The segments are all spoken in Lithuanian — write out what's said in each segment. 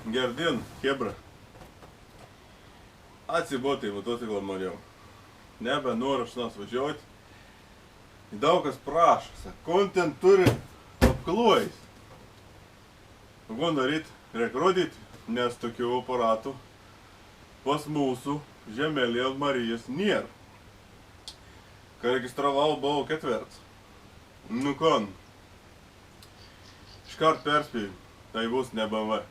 Gerdien, Hebra. Atsibotai motociklą norėjau. Nebenoriu aš nas važiuoti. Daug kas prašo, sako, ten turi apkluojais. Ko daryt, reik rodyt, nes tokių aparatų pas mūsų žemelėje Marijas nėra. Kai registravau, buvau ketvirtas. Nu kon, iškart perspėjau, tai bus ne BMW.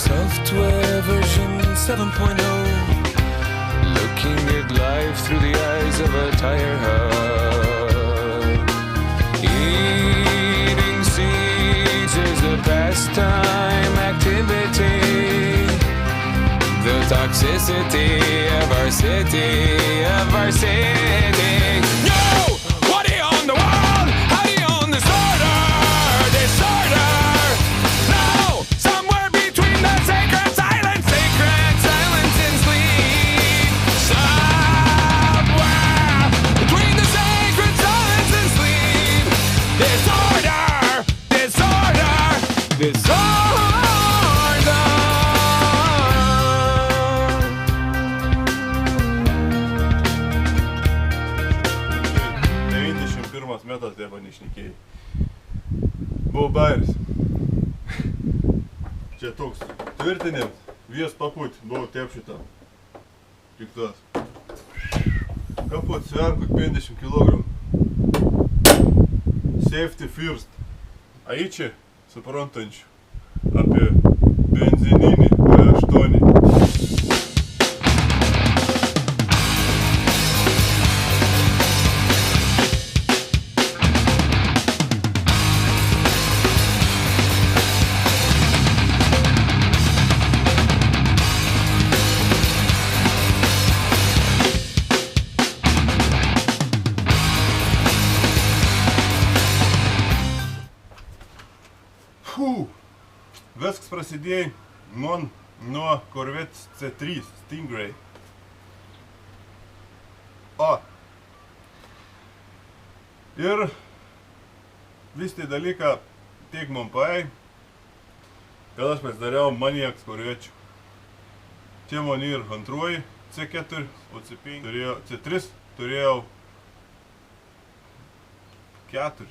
Software version 7.0. Looking at life through the eyes of a tire hub. Eating seeds is a pastime activity. The toxicity of our city, No! What do you own the world? How do you own disorder? No! Somewhere between the sacred silence and sleep. Somewhere between the sacred silence and sleep. Disorder. 91 metas dėba nešnekėjai. Buvo bairis. Čia toks tvirtinimas, vies paput, buvo tepšita. Tik tas. Kaput sverkut 50 kg. Safety first. Aičiai, suprantančių, apie benzininį V8. Viskas prasidėjo nuo Corvette C3 Stingray. Ir vis tai dalyką tiek man paai, kad aš pasidariau maniaks Corvette'čių. Čia man ir antroji C4, o C5 turėjau, C3 turėjau 4,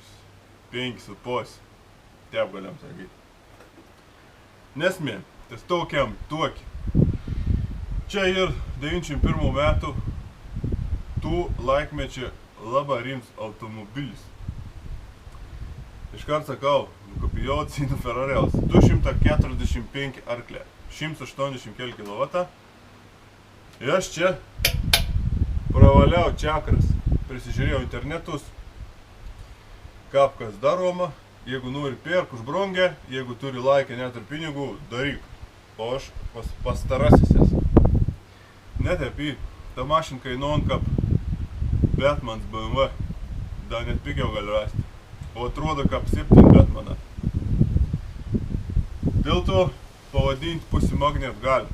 5 su pos. Taip galim sakyti. Nesmė, tas tokiam. Čia ir 91 metų tų laikmečio labai rimtas automobilis. Iškart sakau, nukopijau Cino Ferrariaus. 245 arklė, 180 kW. Ir aš čia pravaliau čakras, prisižiūrėjau internetus, kas daroma. Jeigu nori perk už brangę, jeigu turi laikę net ir pinigų, daryk. O aš pastarasis esu. Netepy, ta mašina kainuoja kaip Batman's BMW. Dar net pigiau gali rasti. O atrodo kaip 7 Batmaną. Dėl to pavadinti pusimagnet gali.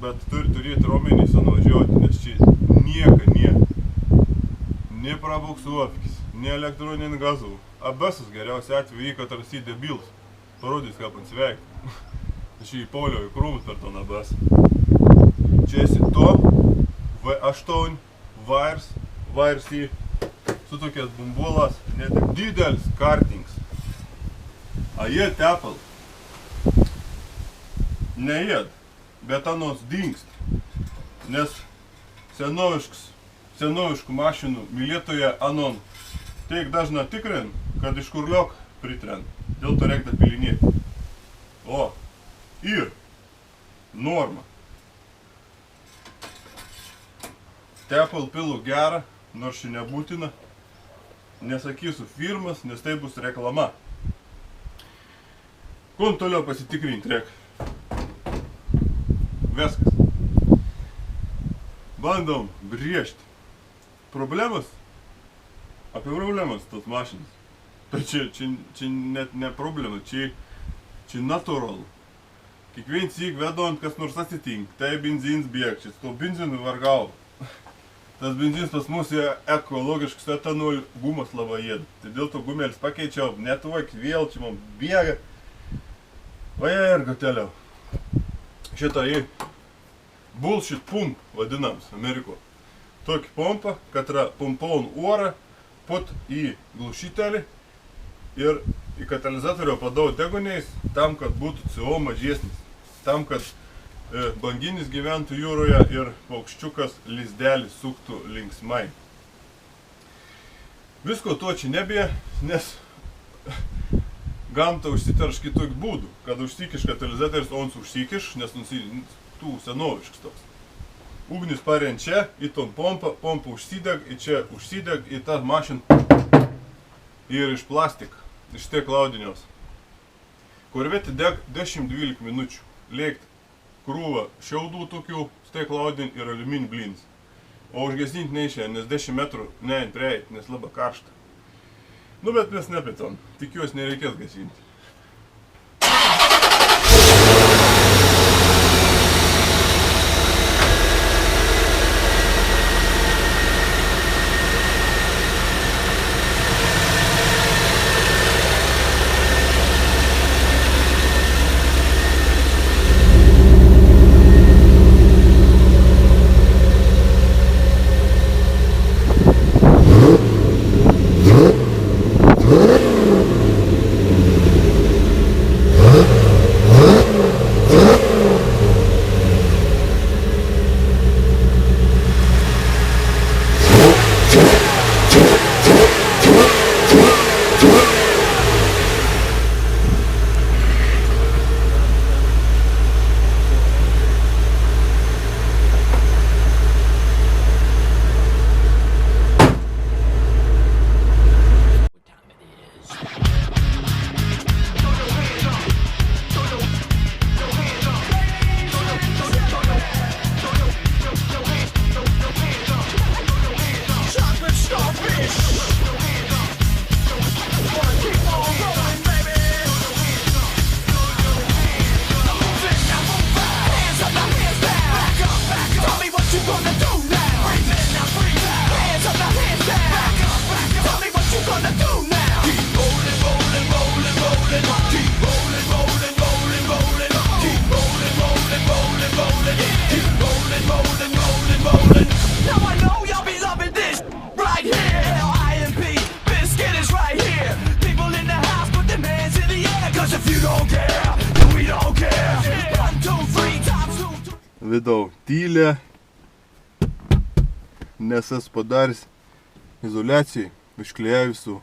Bet turi turėti raumenys nuvažiuoti, nes čia nieka. Ne prabuksuofikis, ne elektroninių gazų. ABS geriausiu atveju jį katarsi debilas. Parodys, kaip ant sveikti. Aš jį pauliau į krūmus per ton ABS. Čia esi to V8 Wires į su tokias bumbolas, net didelis kartings. A jie tepal. Nejėd, bet anos dingst. Nes senoviškas senoviškų mašinų mylėtoje anon. Teik dažna tikrin, kad iš kurliok pritren. Dėl to reikia pilinėti. O, ir norma. Tepal pilų gerą, nors ši nebūtina. Nesakysiu firmas, nes tai bus reklama. Kun toliau pasitikrinti reik. Viskas. Bandom brėžti. Problemas? Apie problemas tos mašinas. Tai čia net ne problema, čia natūralu. Kiekvien syk vedant kas nors atsitink, tai benzins bėgčia, to benzinų vargau. Tas benzins pas mus yra ekologiškas, etanol gumas labai jėda. Tai dėl to gumelis pakeičiau, netuok vėl čia man bėga. Va ir goteliau. Šitą į bullshit pump vadinams Ameriko. Tokį pompą, kad yra pompaun orą, pot į glušitelį ir į katalizatorių padau deguniais, tam, kad būtų CO mažesnis. Tam, kad banginis gyventų jūroje ir paukščiukas lizdelį suktų linksmai. Visko to čia nebija, nes gamta užsiterš kitokių būdų. Kad užsikiš katalizatorius, ons užsikiš, nes tų senoviškas toks. Ugnis parien čia, į tom pompa užsideg, į čia užsideg, į tą mašiną ir iš plastika, iš tiek laudinios. Korvetį deg 10-12 minučių. Lėkti krūvą šiaudų tokių, stiek laudin ir aliuminį blins. O užgesinti neišėjo, nes 10 metrų neint prieit, nes labai karšta. Nu, bet mes nepitom. Tikiuosi nereikės gesinti. Vidau tylė, nes esu padaręs izoliacijai, išklijavusiu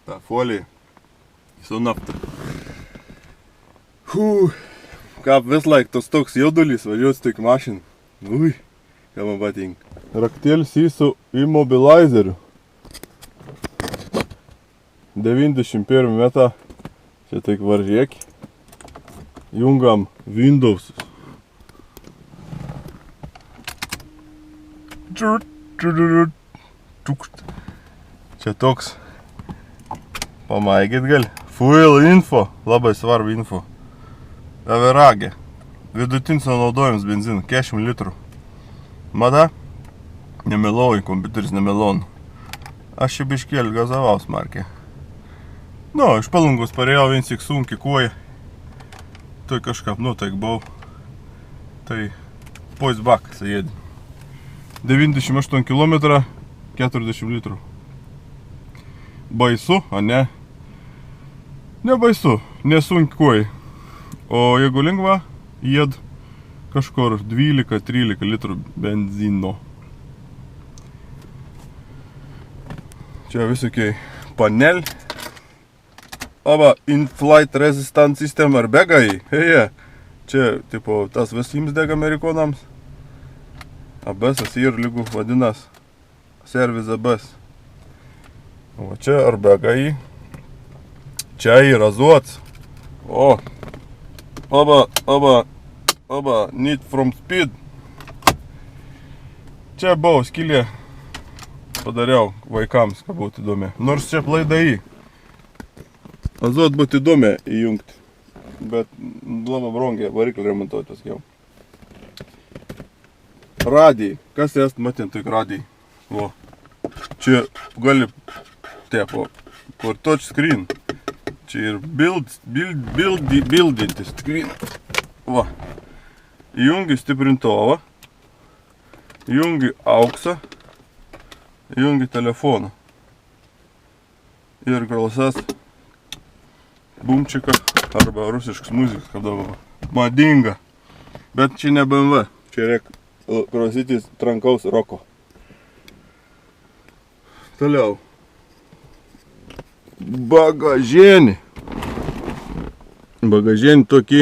tą foliją su nafta. Kaip vis laik tos toks jaudulys važiuoti tik mašiną. Ui, ką man patinka. Raktėlis į su immobilizeriu. 91 metą. Čia tik varžėk. Jungam Windowsus. Čia toks, pamaigyt gali, fuel info, labai svarbu info. Averagė, vidutinis naudojimas benziną, 40 litrų. Mada, nemeloju, kompiuteris nemelonu. Aš čia biškėlį gazavau smarkiai. Nu, iš Palangos parėjau vien tik sunkiai koja. Tai kažkaip, taik buvau. Tai pois bakas įėdė. 98 km, 40 litrų. Baisu, a ne? Ne baisu, nesunkiai. O jeigu lengva, jėd kažkur 12-13 litrų benzino. Čia visokiai panel. Aba, in-flight resistant system ar begai. Heje. Čia, tipo, tas visims dega amerikonams. ABS ir lygų vadinas. Service ABS. O čia ar begai. Čia yra azots. O. Aba, need from speed. Čia buvo skylė. Padariau vaikams, kad būtų įdomi. Nors čia plaidai. Azot būtų įdomi įjungti. Bet labai brangiai variklį remontuoti paskiau. Radijai. Kas jas matint tik radijai? O. Čia gali tepo. Kur touch screen. Čia ir bildinti screen. Va. Įjungi stiprintuvą. Įjungi auksą. Įjungi telefoną. Ir galsas bumčiką arba rusiškas muzikas, kada madinga. Bet čia ne BMW. Čia reik klausytis trankaus roko. Toliau. Bagažėnį. Bagažėnį tokį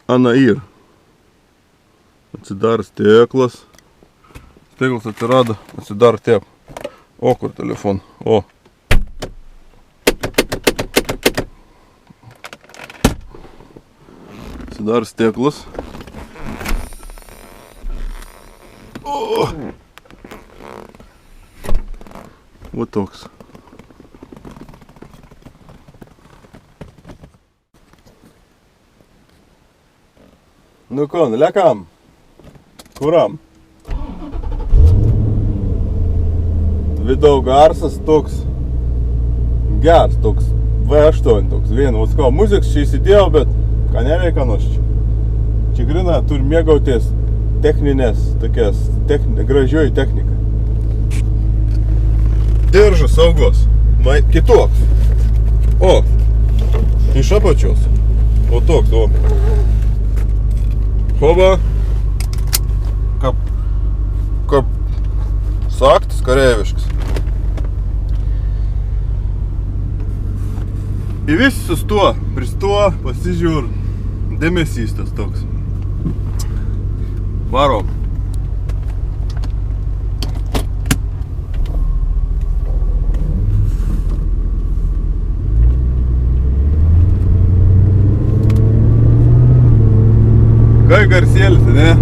Anair. Atsidar steklas. Steklas atsirado, atsidar tep. O, kur telefon? O. Atsidar steklas. O. Va toks. Nu ko, lekam? Kuram? Vidau garsas toks geras, toks V8 toks. Vien, vos ko, muzikas čia įsidėjau, bet ką neveikia nors čia. Čia grina turi mėgautis techninės, tokias, gražioji technika. Diržas saugos, kitoks. O, iš apačios. O toks, o. Hoba. Kaip saktas kareiviškas. Į visi sustuo, pristuo, pasižiūr. Dėmesys tas toks. Varom. Kai garsėlis, ne?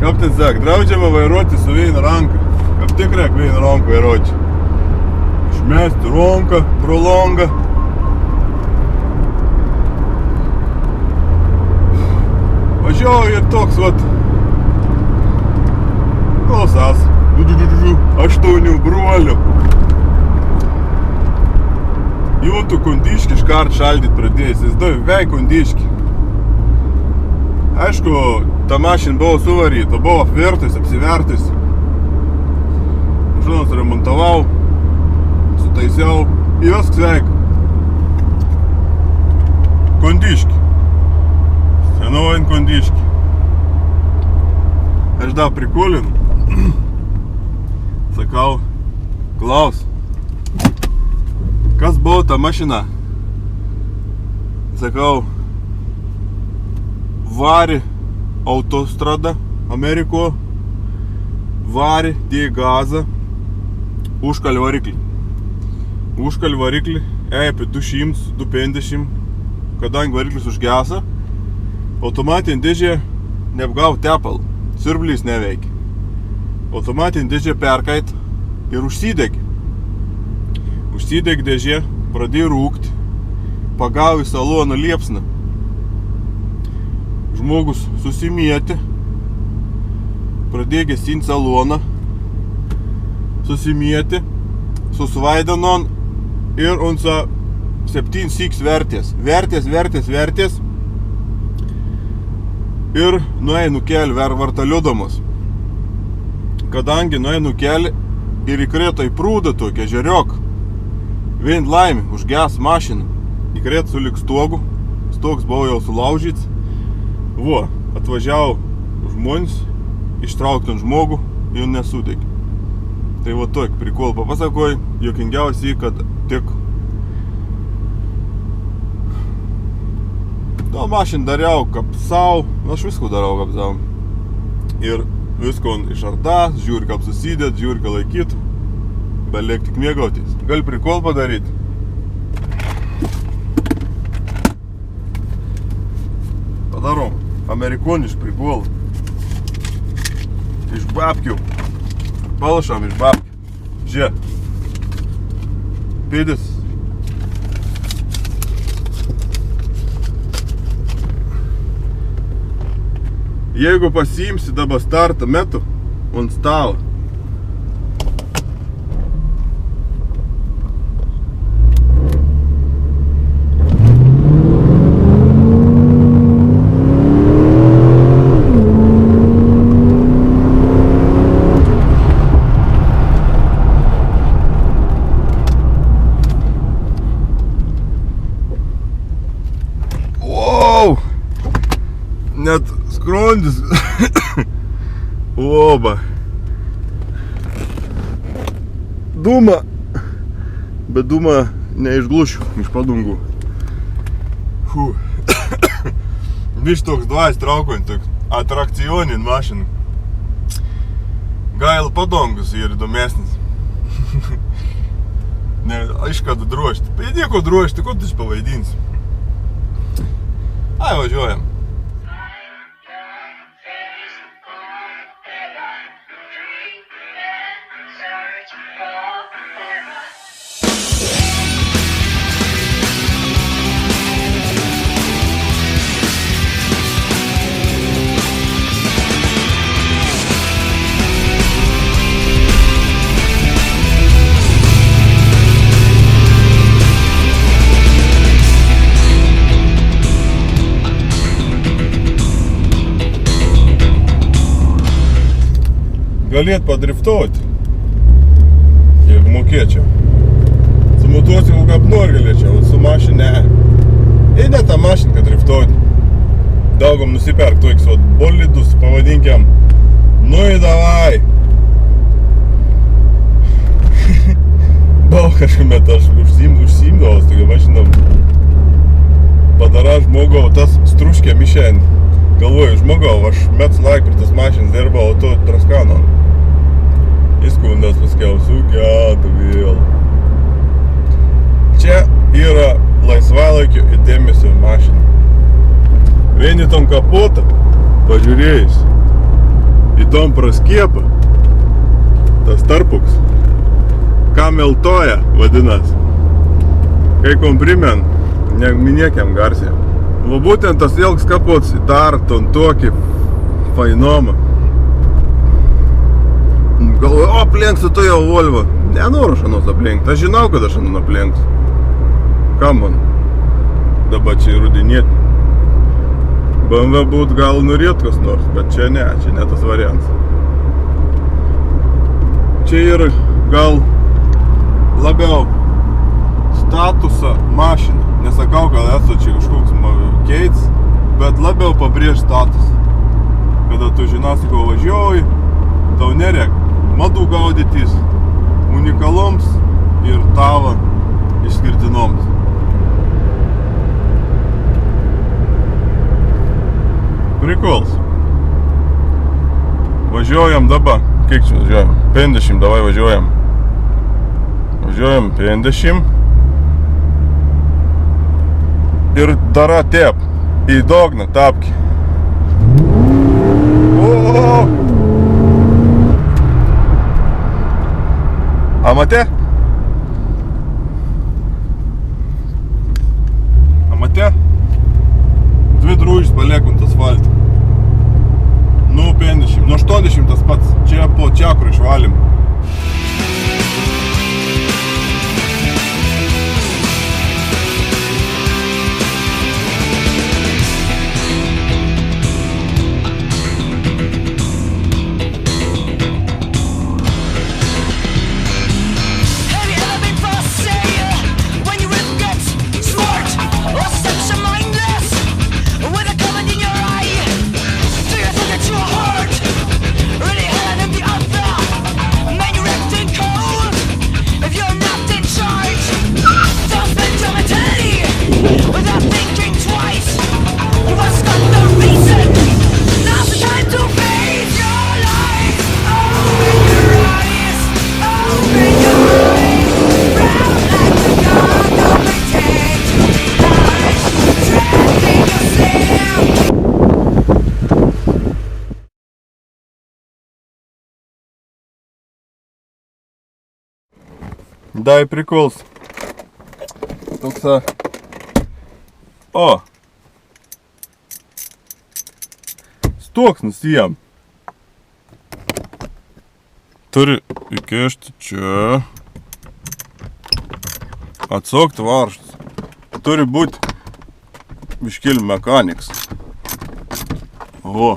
Kaip ten sak, draudžiama vairuoti su viena ranka. Kaip tik reik viena ranka vairuoti. Išmesti ranką pro langą. Važiuoju ir toks, vat, klausas. 8 brolių. Juntu kondiškį iškart šaldyt pradėjęs, jis vei kondiškį. Aišku, ta mašina buvo suvaryta, buvo apvertus, apsivertus. Žinot, remontavau, sutaisiau, įvesk sveik. Kondiškį. Senovin kondiškį. Aš dar prikulin. Sakau, Klaus. Kas buvo ta mašina? Sakau, varė autostrada Ameriko, varė, dėjo gazą, užkalė variklį. Užkalė variklį, apie 200, 250, kadangi variklis užgesa, automatinė dėžė neapgavo tepalą, siurblys neveikia. Automatinė dėžė perkait ir užsidegė. Užsidegė dėžė, pradėjo rūkti, pagavo į saloną liepsną. Žmogus susimėtė, pradėjo gesinti saloną, susimėtė, susvaidinon ir unsa 7 syks vertės. Vertės ir nuėjo kelį vartaliudamas. Kadangi nuėjo kelį ir įkrėto į prūdą tokią žeriok, vien laimė, užges mašiną, įkrėt su lik stogu, stogs buvo jau sulaužyts. Atvažiavo žmonės, ištraukti ant žmogų, jų nesudegė. Tai va tokį prikolą papasakoj, juokingiausiai, kad tik tą mašiną dariau kaip sau, aš visko darau kaip sau. Ir visko išartas, žiūri kaip susidėt, žiūri kaip laikyt, beliek tik mėgautis. Gali prikolą padaryti. Padarom amerikonišką prikolą. Iš babkių. Palašam iš babkių. Žiūrėk. Pėdis. Jeigu pasiimsi dabar startą metu ant stalo, net skrondis oba dūma, bet dūma neišglušiu iš padungų. Bišķi toks dvais traukoņi, toks atrakcionin mašina. Gaila padongus ir įdomesnis. Ne, aiškada drošti. Bet nieko drošti, ko tu pavaidinsi? Ai, važiuojam. Galėt padriftuoti, jeigu mokėčiau. Su motociklu kaip nori galėčiau, su mašina ne. Ir ne tą mašiną, kad driftuoti. Daugam nusiperk tokius bolidus, pavadinkiam. Nu į davai. Bau kažkaip met aš užsiimdavau tokia mašinom. Padara žmogau, tas struškė mišen. Galvoju, žmogau, aš met laik prie tas mašinas dirbau, o to traskano. Įskundas paskiau, sugedu vėl. Čia yra laisvalaikio ir dėmesio mašina. Vieni tom kapotą, pažiūrėjus, į tom praskiepą, tas tarpuks, kameltoja vadinas. Kai komprimen, neminėkiam garsiai. Va būtent tas ilgs kapots dar ton tokį fainomą. Galvoju, aplenksiu tu jau Volvo. Nenoriu šanos aplenkti. Aš žinau, kad aš šanos aplenksiu. Kam man? Dabar čia įrudinėti. BMW būt gal norėt kas nors, bet čia ne tas variantas. Čia yra gal labiau statuso mašina. Nesakau, kad esu čia kažkoks keits, bet labiau pabrėž status. Kada tu žinosi, ko važiuoji, tau nereik madų gaudytis unikaloms ir tavo išskirtinoms. Prikols. Važiuojam dabar. Kiek čia važiuojam? 50, davai važiuojam. Važiuojam 50. Ir dara tep. Į dogną tapki. Amate? Amate? Dvi drūžis paliek ant asfaltą. Nu 50, nu 80 tas pats. Čia po čiakrų išvalim. Ready hand in the other. Dai prikols. Toks, o. Stuoksnis jiem. Turi įkišti čia. Atsukti varžtus. Turi būti biškėl mechaniks. O.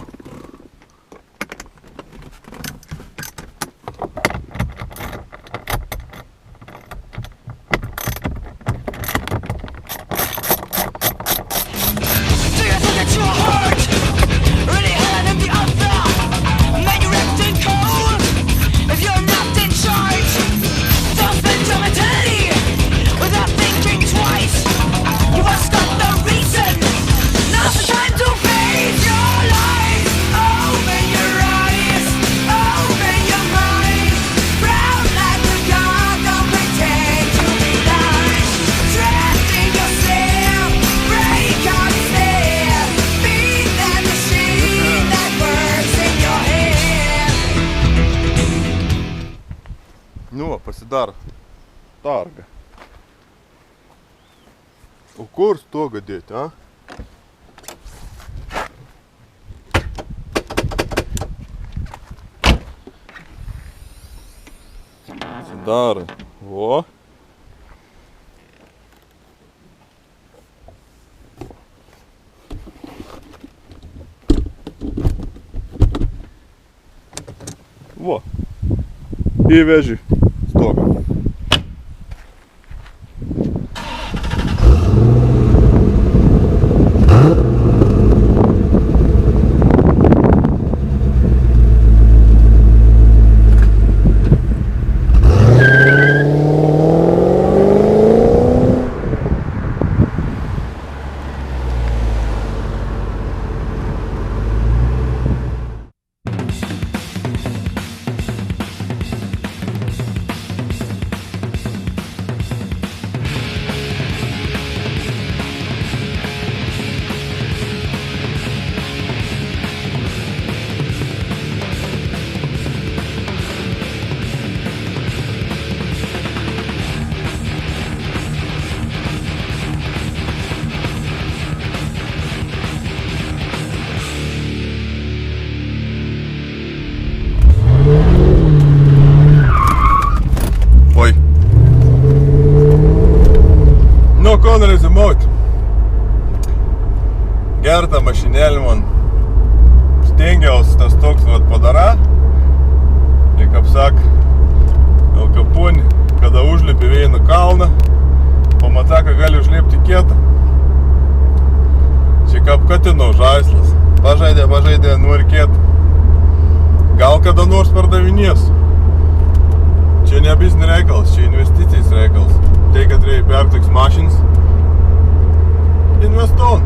Nu, pasidaro targa. O kur stogą dėti, a? Pasidaro. O. Vo. Įveži stogą. Ko rezimuot? Gertą mašinėlį man stengiausi tas toks padara. Ir kaip sak, Al Capone, kada užlipi vieną kalną, pamata, kad gali užlipti kietą. Čia kaip katino žaislas. Pažaidė, nori kietą. Gal kada nors pardavinės. Čia ne biznį reikalas, čia investicijais reikalas. Tai, kad reikia pertiks mašins, investuon.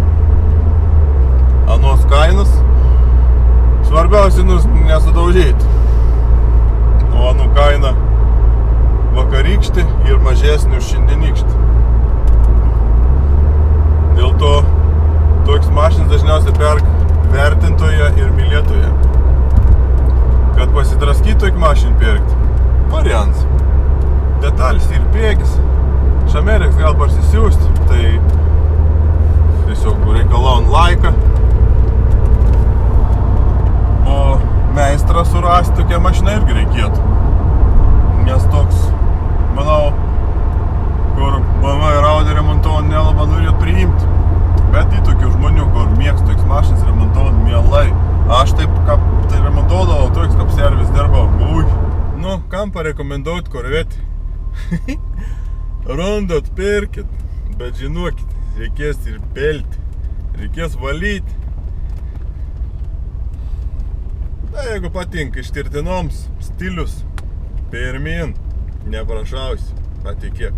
Anos kainas svarbiausia nesudaužyti. O anų kaina vakarykštį ir mažesnį už šiandienykštį. Dėl to toks mašinas dažniausiai perka vertintoje ir mylėtoje. Kad pasidraskyt tokį mašiną pirkti, variants. Detalis ir priekis. Šamereks gal parsisiųsti, tai tiesiog reikalaun laiką. O meistrą surasti tokią mašiną irgi reikėtų. Nes toks, manau, kur BMW ir Audi remontuojant nelabai norėtų priimti. Bet į tokių žmonių, kur mėgsta toks mašinas remontuojant mielai. Aš taip, kaip tai remontuodavau, toks kaip servis dirbau. Ui. Nu, kam parekomenduot korvetį? Randot, pirkit, bet žinokit, reikės ir pelti, reikės valyti. Na, jeigu patinka ištirtinoms stilius, pirmin, neprašausi, patikėk.